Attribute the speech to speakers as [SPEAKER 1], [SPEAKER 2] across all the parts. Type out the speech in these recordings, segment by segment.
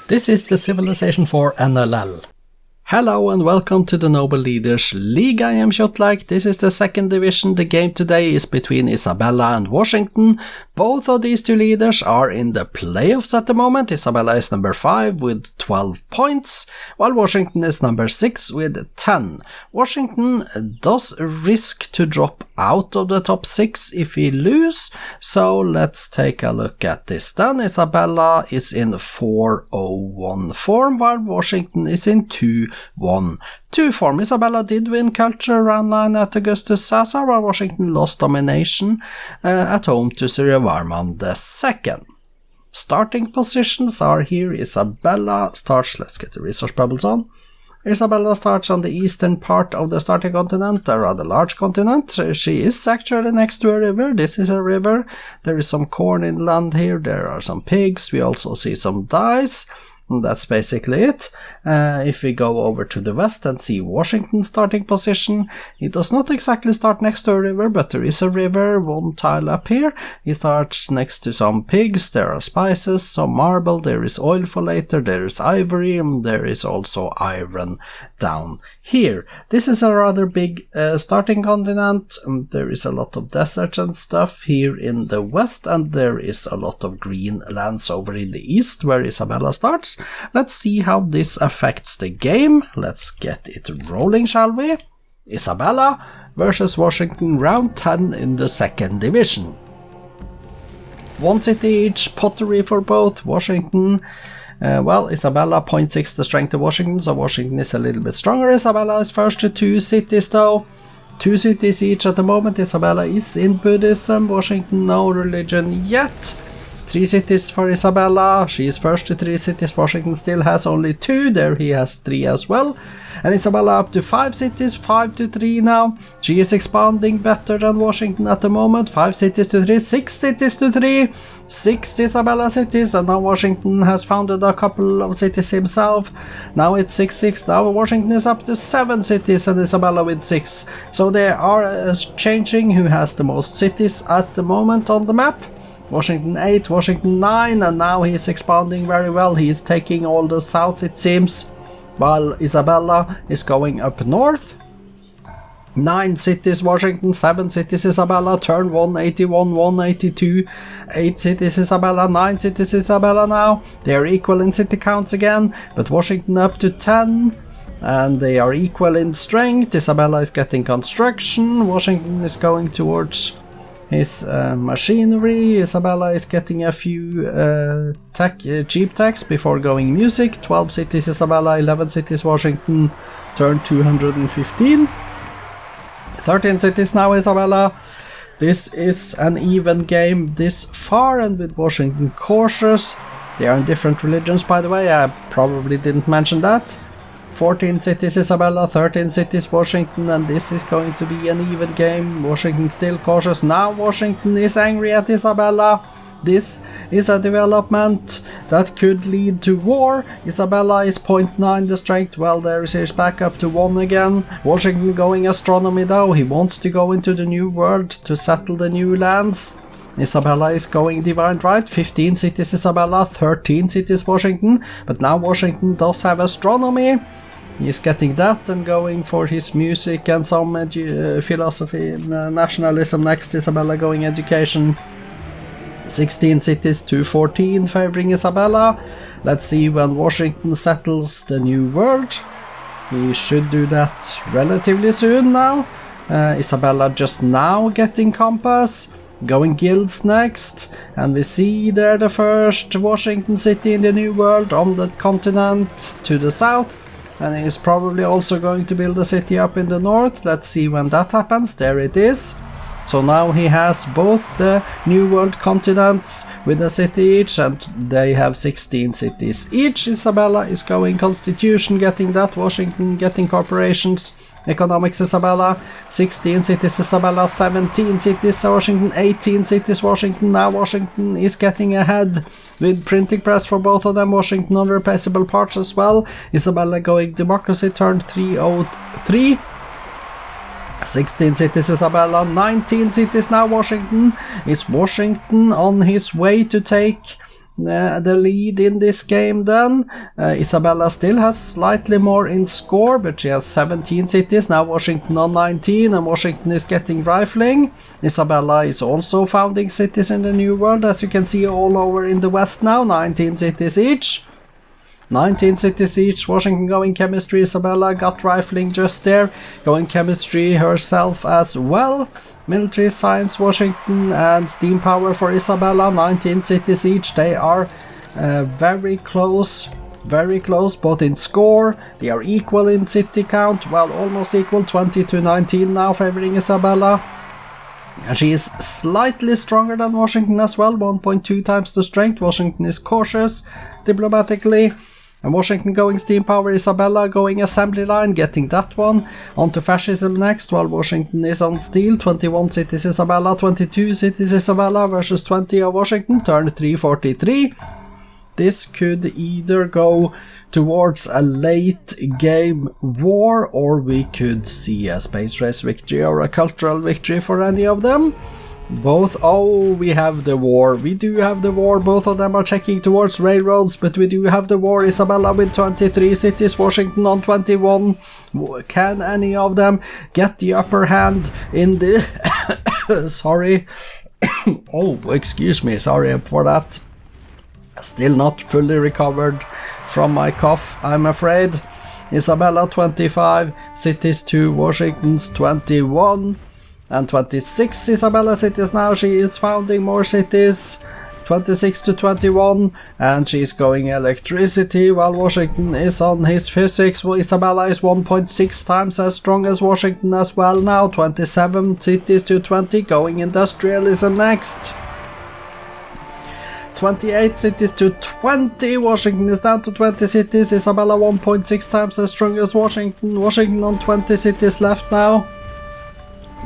[SPEAKER 1] This is the Civilization 4 NLL. Hello and welcome to the Noble Leaders League. I am Kjotleik. This is the second division. The game today is between Isabella and Washington. Both of these two leaders are in the playoffs at the moment. Isabella is number 5 with 12 points, while Washington is number 6 with 10. Washington does risk to drop out of the top 6 if he lose, so let's take a look at this then. Isabella is in 4-0-1 form, while Washington is in 2-1-2 form. Isabella did win culture round 9 at Augustus Sasa, while Washington lost domination at home to Suryavarman II. Starting positions are here. Isabella starts, let's get the resource bubbles on. Isabella starts on the eastern part of the starting continent, a rather large continent. She is actually next to a river. This is a river. There is some corn inland here. There are some pigs. We also see some dice. And that's basically it. If we go over to the west and see Washington's starting position, he does not exactly start next to a river, but there is a river one tile up here. He starts next to some pigs, there are spices, some marble, there is oil for later, there is ivory, and there is also iron down here. This is a rather big starting continent. There is a lot of deserts and stuff here in the west, and there is a lot of green lands over in the east where Isabella starts. Let's see how this affects the game. Let's get it rolling, shall we? Isabella versus Washington, round 10 in the second division. One city each, pottery for both. Washington, well, Isabella 0.6 the strength of Washington, so Washington is a little bit stronger. Isabella is first to 2 cities though. 2 cities each at the moment. Isabella is in Buddhism, Washington no religion yet. 3 cities for Isabella. She is first to 3 cities. Washington still has only 2. There he has 3 as well. And Isabella up to 5 cities. 5 to 3 now. She is expanding better than Washington at the moment. 5 cities to 3. 6 cities to 3. 6 Isabella cities. And now Washington has founded a couple of cities himself. Now it's 6-6. Now Washington is up to 7 cities and Isabella with 6. So they are changing who has the most cities at the moment on the map. Washington 8, Washington 9, and now he is expanding very well. He is taking all the south, it seems, while Isabella is going up north. 9 cities Washington, 7 cities Isabella, turn 181, 182, 8 cities Isabella, 9 cities Isabella now. They are equal in city counts again, but Washington up to 10. And they are equal in strength. Isabella is getting construction. Washington is going towards his machinery. Isabella is getting a few cheap techs before going music. 12 cities Isabella, 11 cities Washington, turn 215. 13 cities now Isabella. This is an even game this far, and with Washington cautious. They are in different religions, by the way, I probably didn't mention that. 14 cities Isabella, 13 cities Washington, and this is going to be an even game. Washington still cautious. Now Washington is angry at Isabella. This is a development that could lead to war. Isabella is 0.9 the strength. Well, there is his back up to 1 again. Washington going astronomy though. He wants to go into the new world to settle the new lands. Isabella is going divine right. 15 cities Isabella, 13 cities Washington. But now Washington does have astronomy. He's getting that and going for his music and some philosophy and nationalism next. Isabella going education. 16 cities to 14 favoring Isabella. Let's see when Washington settles the new world. He should do that relatively soon now. Isabella just now getting compass. Going guilds next, and we see there the first Washington city in the new world on the continent to the south, and he is probably also going to build a city up in the north. Let's see when that happens. There it is. So now he has both the new world continents with a city each, and they have 16 cities each. Isabella is going constitution, getting that. Washington getting corporations. Economics Isabella, 16 cities Isabella, 17 cities Washington, 18 cities Washington. Now Washington is getting ahead with printing press for both of them. Washington on replaceable parts as well. Isabella going democracy, turn 303. 16 cities Isabella, 19 cities now Washington. Is Washington on his way to take the lead in this game then. Isabella still has slightly more in score, but she has 17 cities, now Washington on 19, and Washington is getting rifling. Isabella is also founding cities in the New World, as you can see all over in the West now, 19 cities each. 19 cities each, Washington going chemistry, Isabella got rifling just there, going chemistry herself as well. Military science Washington and steam power for Isabella, 19 cities each. They are very close both in score. They are equal in city count, well, almost equal, 20 to 19 now favoring Isabella. And she is slightly stronger than Washington as well, 1.2 times the strength. Washington is cautious diplomatically. And Washington going steam power, Isabella going assembly line, getting that one. On to fascism next, while Washington is on steel. 21 cities Isabella, 22 cities Isabella versus 20 of Washington, turn 343. This could either go towards a late game war, or we could see a space race victory or a cultural victory for any of them. Both, oh, we have the war, we do have the war, both of them are checking towards railroads, but we do have the war. Isabella with 23 cities, Washington on 21. Can any of them get the upper hand in the... sorry. Oh, excuse me, sorry for that. Still not fully recovered from my cough, I'm afraid. Isabella 25 cities to Washington's 21. And 26 Isabella cities now, she is founding more cities, 26 to 21, and she's going electricity while Washington is on his physics. Well, Isabella is 1.6 times as strong as Washington as well now, 27 cities to 20, going industrialism next. 28 cities to 20, Washington is down to 20 cities, Isabella 1.6 times as strong as Washington, Washington on 20 cities left now.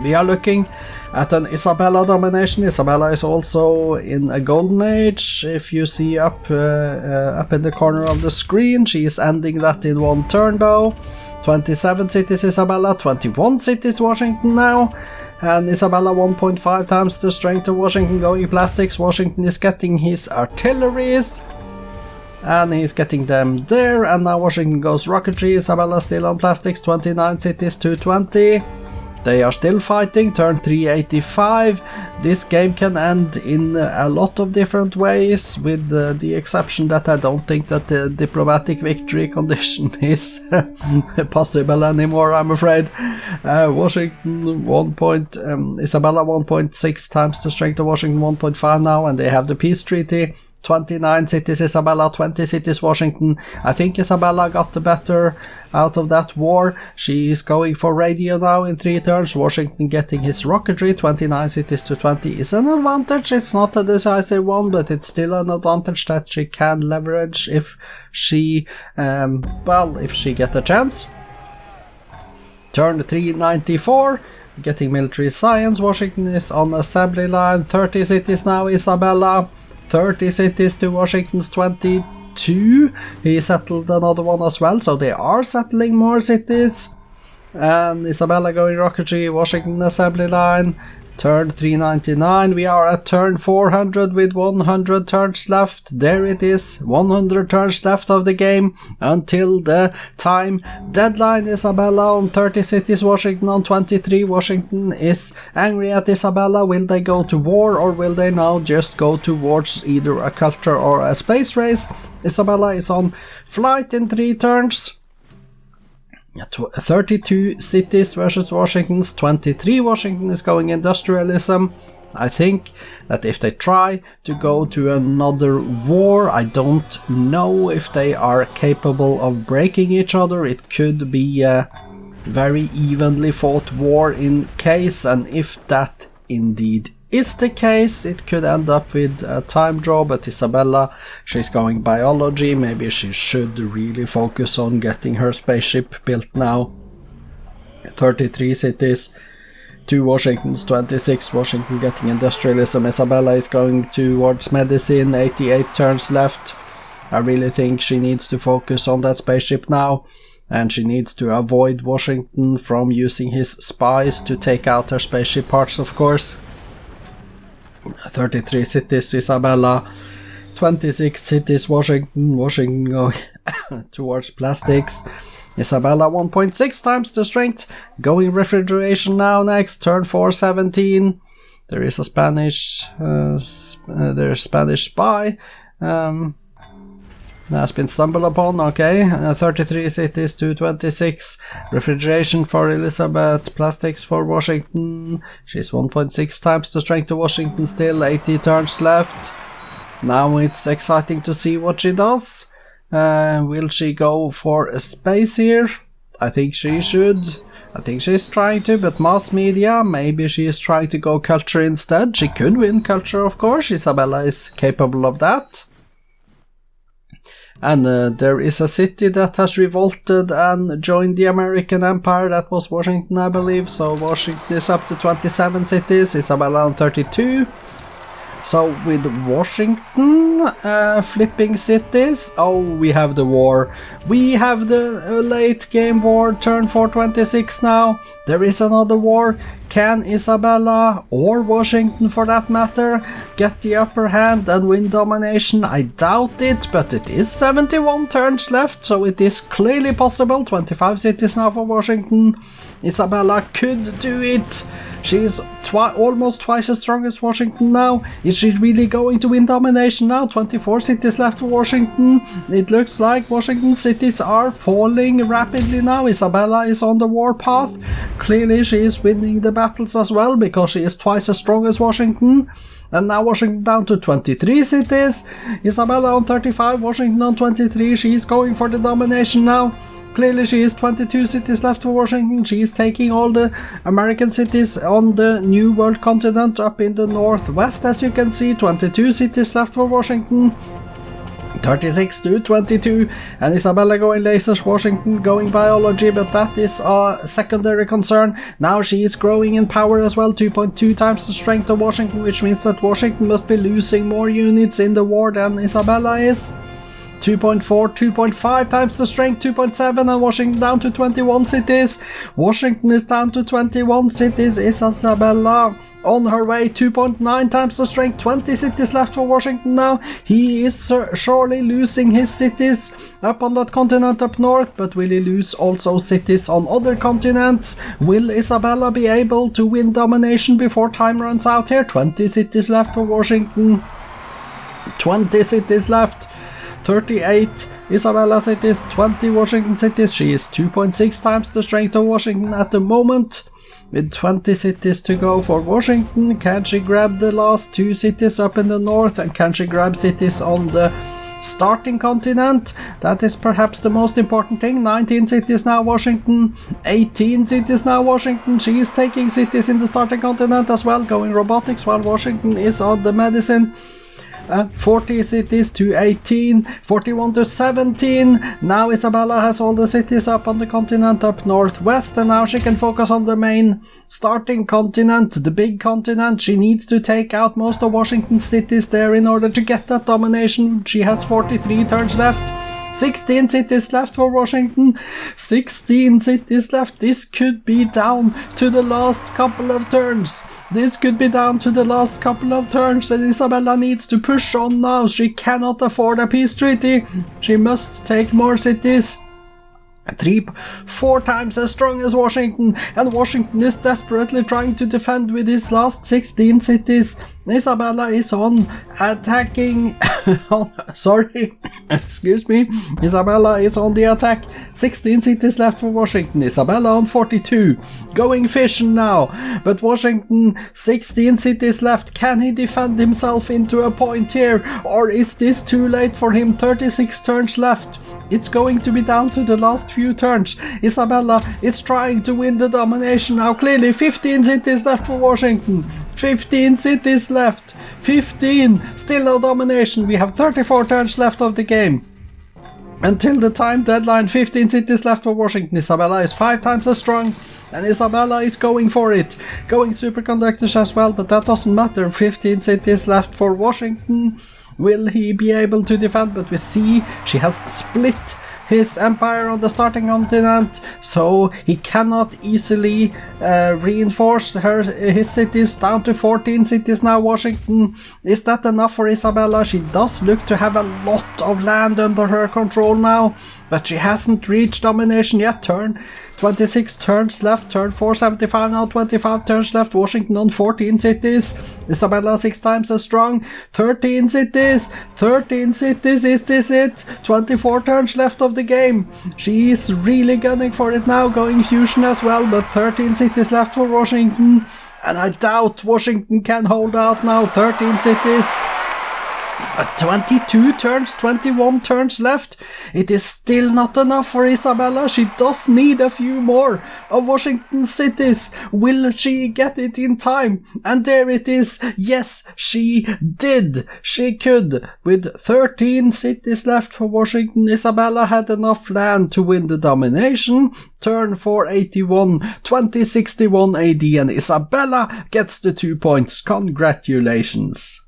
[SPEAKER 1] We are looking at an Isabella domination. Isabella is also in a golden age. If you see up in the corner of the screen, she is ending that in one turn though. 27 cities Isabella, 21 cities Washington now. And Isabella 1.5 times the strength of Washington going plastics. Washington is getting his artilleries. And he's getting them there. And now Washington goes rocketry. Isabella still on plastics, 29 cities to 20. They are still fighting, turn 385. This game can end in a lot of different ways, with the exception that I don't think that the diplomatic victory condition is possible anymore, I'm afraid. Washington Isabella 1.6 times the strength of Washington, 1.5 now, and they have the peace treaty. 29 cities Isabella, 20 cities Washington. I think Isabella got the better out of that war. She is going for radio now in 3 turns. Washington getting his rocketry. 29 cities to 20 is an advantage. It's not a decisive one, but it's still an advantage that she can leverage if she, if she get a chance. Turn 394. Getting military science. Washington is on assembly line. 30 cities now Isabella. 30 cities to Washington's 22. He settled another one as well, so they are settling more cities. And Isabella going rocketry, Washington assembly line. Turn 399. We are at turn 400 with 100 turns left. There it is, 100 turns left of the game until the time deadline. Isabella on 30 cities, Washington on 23. Washington is angry at Isabella. Will they go to war, or will they now just go towards either a culture or a space race? Isabella is on flight in 3 turns. 32 cities versus Washington's 23. Washington is going industrialism. I think that if they try to go to another war, I don't know if they are capable of breaking each other. It could be a very evenly fought war in case, and if that indeed is the case, it could end up with a time draw. But Isabella, she's going biology, maybe she should really focus on getting her spaceship built now. 33 cities to Washington's 26, Washington getting industrialism. Isabella is going towards medicine, 88 turns left. I really think she needs to focus on that spaceship now, and she needs to avoid Washington from using his spies to take out her spaceship parts, of course. 33 cities, Isabella 26 cities, Washington going towards plastics. Isabella 1.6 times the strength, going refrigeration now next, turn 4, 17. There is a Spanish, there's Spanish spy. Has been stumbled upon, okay. 33 cities to 26. Refrigeration for Elizabeth, plastics for Washington. She's 1.6 times the strength of Washington still, 80 turns left. Now it's exciting to see what she does. Will she go for a space here? I think she should. I think she's trying to, but mass media, maybe she is trying to go culture instead. She could win culture, of course. Isabella is capable of that. And there is a city that has revolted and joined the American Empire. That was Washington, I believe. So Washington is up to 27 cities. Isabella on 32. So with Washington flipping cities, oh, we have the war. We have the late game war, turn 426 now. There is another war. Can Isabella, or Washington for that matter, get the upper hand and win domination? I doubt it, but it is 71 turns left, so it is clearly possible. 25 cities now for Washington. Isabella could do it. She's almost twice as strong as Washington now. Is she really going to win domination now? 24 cities left for Washington. It looks like Washington cities are falling rapidly now. Isabella is on the war path. Clearly she is winning the battles as well, because she is twice as strong as Washington. And now Washington down to 23 cities. Isabella on 35, Washington on 23. She is going for the domination now. Clearly she is 22 cities left for Washington. She is taking all the American cities on the New World continent up in the northwest, as you can see. 22 cities left for Washington. 36 to 22. And Isabella going lasers, Washington going biology, but that is a secondary concern. Now she is growing in power as well, 2.2 times the strength of Washington, which means that Washington must be losing more units in the war than Isabella is. 2.4, 2.5 times the strength, 2.7, and Washington down to 21 cities. Washington is down to 21 cities. Is Isabella on her way? 2.9 times the strength, 20 cities left for Washington now. He is surely losing his cities up on that continent up north, but will he lose also cities on other continents? Will Isabella be able to win domination before time runs out here? 20 cities left for Washington. 20 cities left. 38 Isabella cities, 20 Washington cities. She is 2.6 times the strength of Washington at the moment. With 20 cities to go for Washington, can she grab the last 2 cities up in the north, and can she grab cities on the starting continent? That is perhaps the most important thing. 19 cities now Washington, 18 cities now Washington. She is taking cities in the starting continent as well, going robotics while Washington is on the medicine. 40 cities to 18, 41 to 17. Now Isabella has all the cities up on the continent up northwest, and now she can focus on the main starting continent, the big continent. She needs to take out most of Washington's cities there in order to get that domination. She has 43 turns left. 16 cities left for Washington. 16 cities left. This could be down to the last couple of turns. This could be down to the last couple of turns, and Isabella needs to push on now. She cannot afford a peace treaty. She must take more cities. 4 times as strong as Washington, and Washington is desperately trying to defend with his last 16 cities. Isabella is on attacking. Sorry, excuse me. Isabella is on the attack. 16 cities left for Washington. Isabella on 42, going fishing now. But Washington, 16 cities left. Can he defend himself into a point here, or is this too late for him? 36 turns left. It's going to be down to the last few turns. Isabella is trying to win the domination now. Clearly 15 cities left for Washington. 15 cities left. 15. Still no domination. We have 34 turns left of the game. Until the time deadline, 15 cities left for Washington. Isabella is 5 times as strong. And Isabella is going for it. Going superconductors as well, but that doesn't matter. 15 cities left for Washington. Will he be able to defend? But we see she has split his empire on the starting continent, so he cannot easily reinforce his cities down to 14 cities now. Washington, is that enough for Isabella? She does look to have a lot of land under her control now, but she hasn't reached domination yet. Turn 26 turns left, turn 475 now, 25 turns left. Washington on 14 cities. Isabella 6 times as strong. 13 cities, is this it? 24 turns left of the game. She is really gunning for it now, going fusion as well, but 13 cities left for Washington, and I doubt Washington can hold out now. 13 cities. 22 turns, 21 turns left. It is still not enough for Isabella. She does need a few more of Washington cities. Will she get it in time? And there it is. Yes, she did. She could. With 13 cities left for Washington, Isabella had enough land to win the domination. Turn 481, 2061 AD, and Isabella gets the 2 points. Congratulations.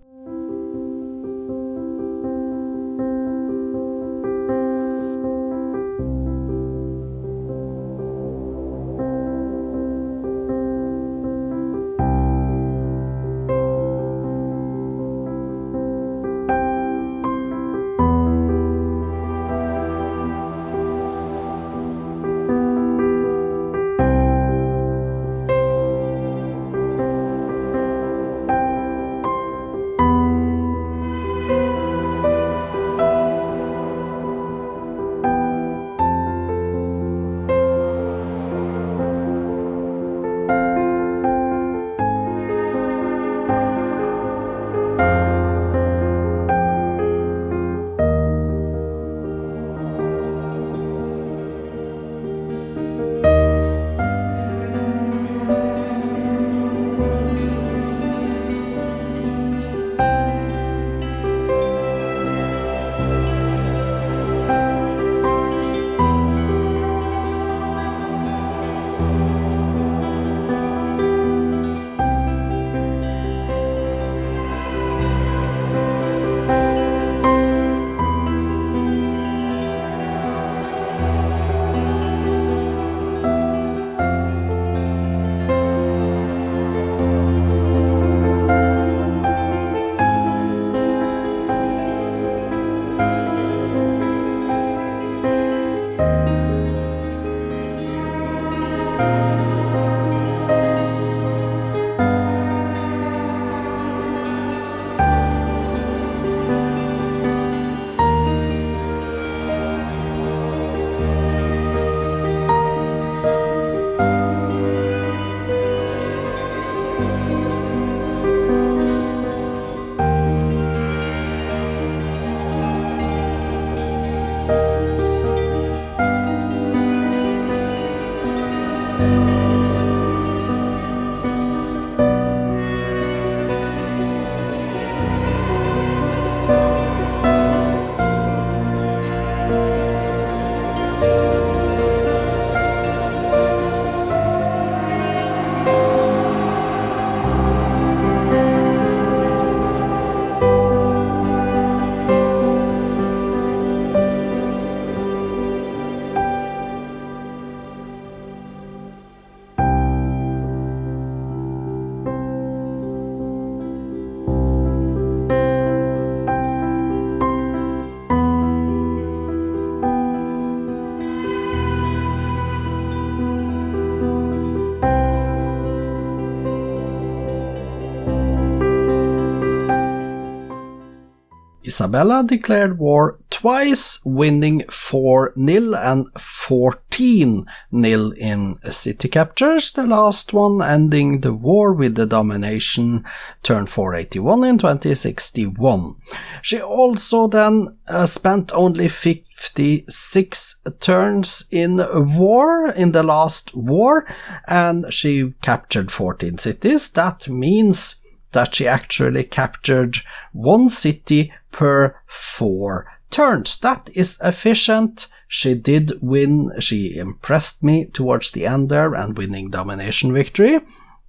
[SPEAKER 1] Isabella declared war twice, winning 4-0 and 14-0 in city captures, the last one ending the war with the domination turn 481 in 2061. She also then spent only 56 turns in war in the last war, and she captured 14 cities. That means that she actually captured one city per 4 turns. That is efficient. She did win. She impressed me towards the end there and winning domination victory.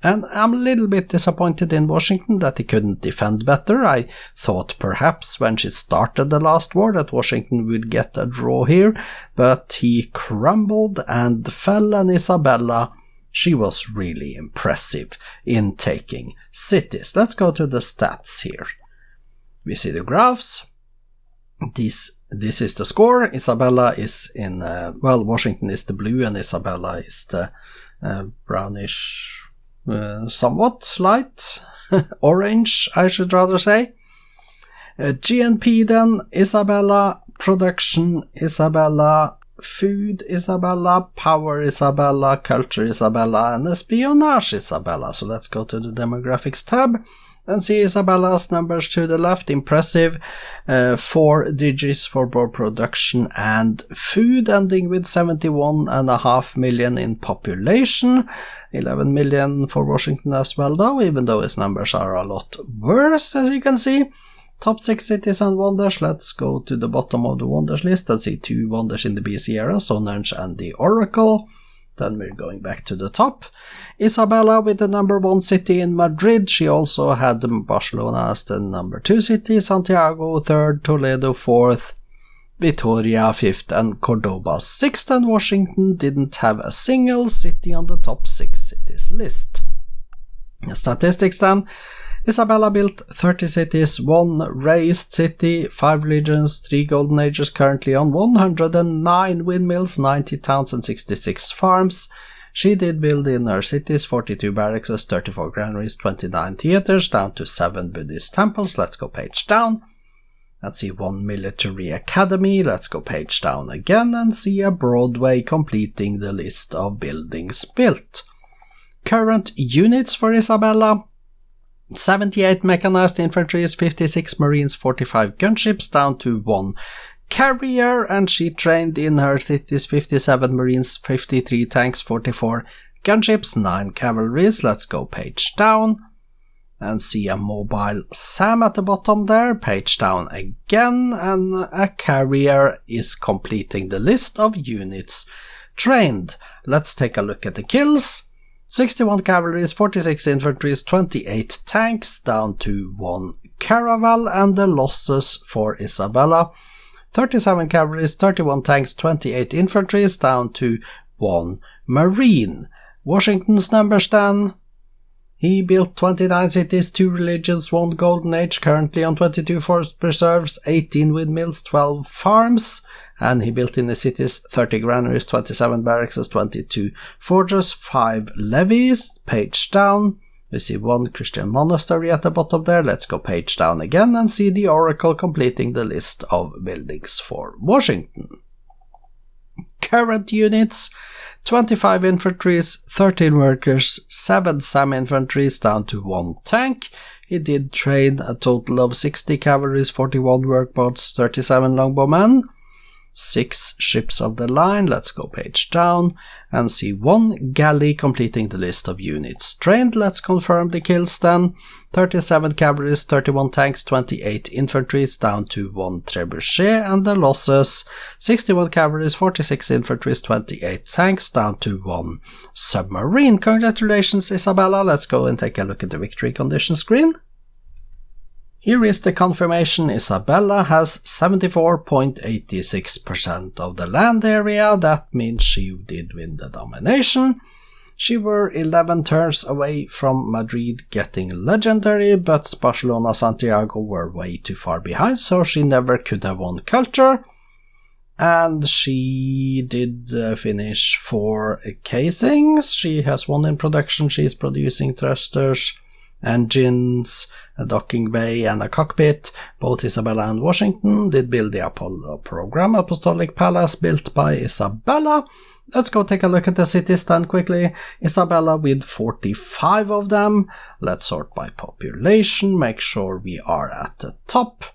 [SPEAKER 1] And I'm a little bit disappointed in Washington that he couldn't defend better. I thought perhaps when she started the last war that Washington would get a draw here, but he crumbled and fell, and Isabella, she was really impressive in taking cities. Let's go to the stats here. We see the graphs. This is the score. Isabella is in, Washington is the blue and Isabella is the brownish, somewhat light, orange, I should rather say. GNP then, Isabella, production, Isabella, food, Isabella, power, Isabella, culture, Isabella, and espionage, Isabella. So let's go to the demographics tab and see Isabella's numbers to the left. Impressive, 4 digits for both production and food, ending with 71.5 million in population. 11 million for Washington as well, though, even though his numbers are a lot worse, as you can see. Top 6 cities and wonders. Let's go to the bottom of the wonders list and see 2 wonders in the BC era, Stonehenge and the Oracle. Then we're going back to the top. Isabella with the number 1 city in Madrid. She also had Barcelona as the number 2 city, Santiago 3rd, Toledo 4th, Vitoria 5th, and Cordoba 6th. And Washington didn't have a single city on the top 6 cities list. Statistics then. Isabella built 30 cities, 1 raised city, 5 legions, 3 golden ages currently on, 109 windmills, 90 towns and 66 farms. She did build in her cities 42 barracks, 34 granaries, 29 theaters, down to 7 Buddhist temples. Let's go page down and see 1 military academy. Let's go page down again and see a Broadway, completing the list of buildings built. Current units for Isabella: 78 mechanized infantry, 56 marines, 45 gunships, down to 1 carrier, and she trained in her cities 57 marines, 53 tanks, 44 gunships, 9 cavalries. Let's go page down and see a mobile SAM at the bottom there. Page down again, and a carrier is completing the list of units trained. Let's take a look at the kills. 61 cavalries, 46 infantry, 28 tanks, down to 1 caravel, and the losses for Isabella: 37 cavalries, 31 tanks, 28 infantry, down to 1 marine. Washington's numbers then. He built 29 cities, 2 religions, 1 golden age, currently on 22 forest preserves, 18 windmills, 12 farms. And he built in the cities 30 granaries, 27 barracks, 22 forges, 5 levies. Page down. We see 1 Christian monastery at the bottom there. Let's go page down again and see the Oracle completing the list of buildings for Washington. Current units: 25 infantries, 13 workers, 7 SAM-infantries, down to 1 tank. He did train a total of 60 cavalries, 41 workboats, 37 longbowmen, 6 ships of the line. Let's go page down and see 1 galley completing the list of units trained. Let's confirm the kills then. 37 cavalries, 31 tanks, 28 infantries, down to 1 trebuchet, and the losses: 61 cavalries, 46 infantries, 28 tanks, down to 1 submarine. Congratulations, Isabella. Let's go and take a look at the victory condition screen. Here is the confirmation. Isabella has 74.86% of the land area. That means she did win the domination. She were 11 turns away from Madrid getting legendary, but Barcelona, Santiago were way too far behind, so she never could have won culture. And she did finish 4 casings. She has 1 in production. She is producing thrusters, engines, a docking bay, and a cockpit. Both Isabella and Washington did build the Apollo program, Apostolic Palace, built by Isabella. Let's go take a look at the cities then quickly. Isabella with 45 of them. Let's sort by population, make sure we are at the top.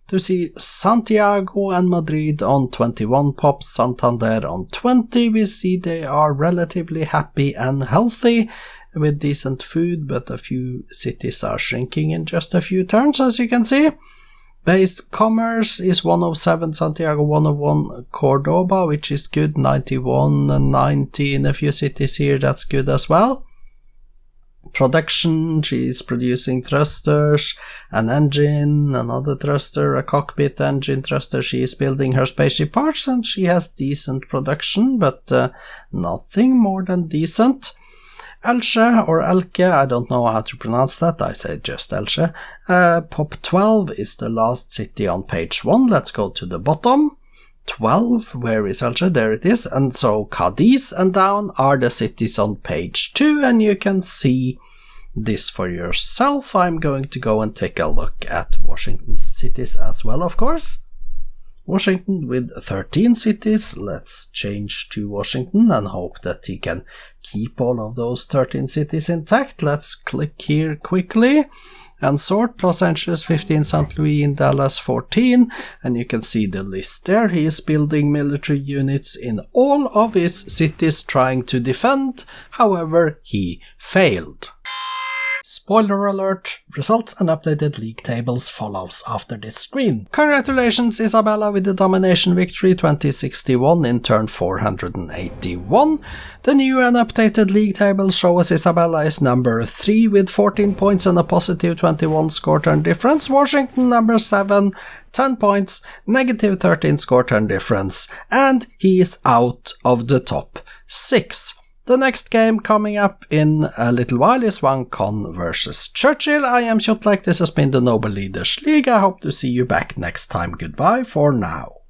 [SPEAKER 1] To see Santiago and Madrid on 21 pops, Santander on 20. We see they are relatively happy and healthy with decent food, but a few cities are shrinking in just a few turns, as you can see. Base commerce is 107, Santiago 101, Cordoba, which is good, 91 and 90 in a few cities here, that's good as well. production. She's producing thrusters, an engine, another thruster, a cockpit engine thruster. She is building her spaceship parts, and she has decent production, but nothing more than decent. Elche, or Elke, I don't know how to pronounce that, I say just Elche. Pop 12 is the last city on page 1. Let's go to the bottom. 12, where is Elche? There it is. And so Cadiz and down are the cities on page 2, and you can see this for yourself. I'm going to go and take a look at Washington's cities as well, of course. Washington with 13 cities. Let's change to Washington and hope that he can keep all of those 13 cities intact. Let's click here quickly and sort. Los Angeles 15, St. Louis and Dallas 14, and you can see the list there. He is building military units in all of his cities trying to defend, however he failed. Spoiler alert, results and updated league tables follows after this screen. Congratulations Isabella with the domination victory 2061 in turn 481. The new and updated league tables show us Isabella is number 3 with 14 points and a positive 21 score turn difference. Washington number 7, 10 points, negative 13 score turn difference, and he is out of the top 6. The next game coming up in a little while is Con versus Churchill. I am Kjotleik, this has been the Noble Leaders League. I hope to see you back next time. Goodbye for now.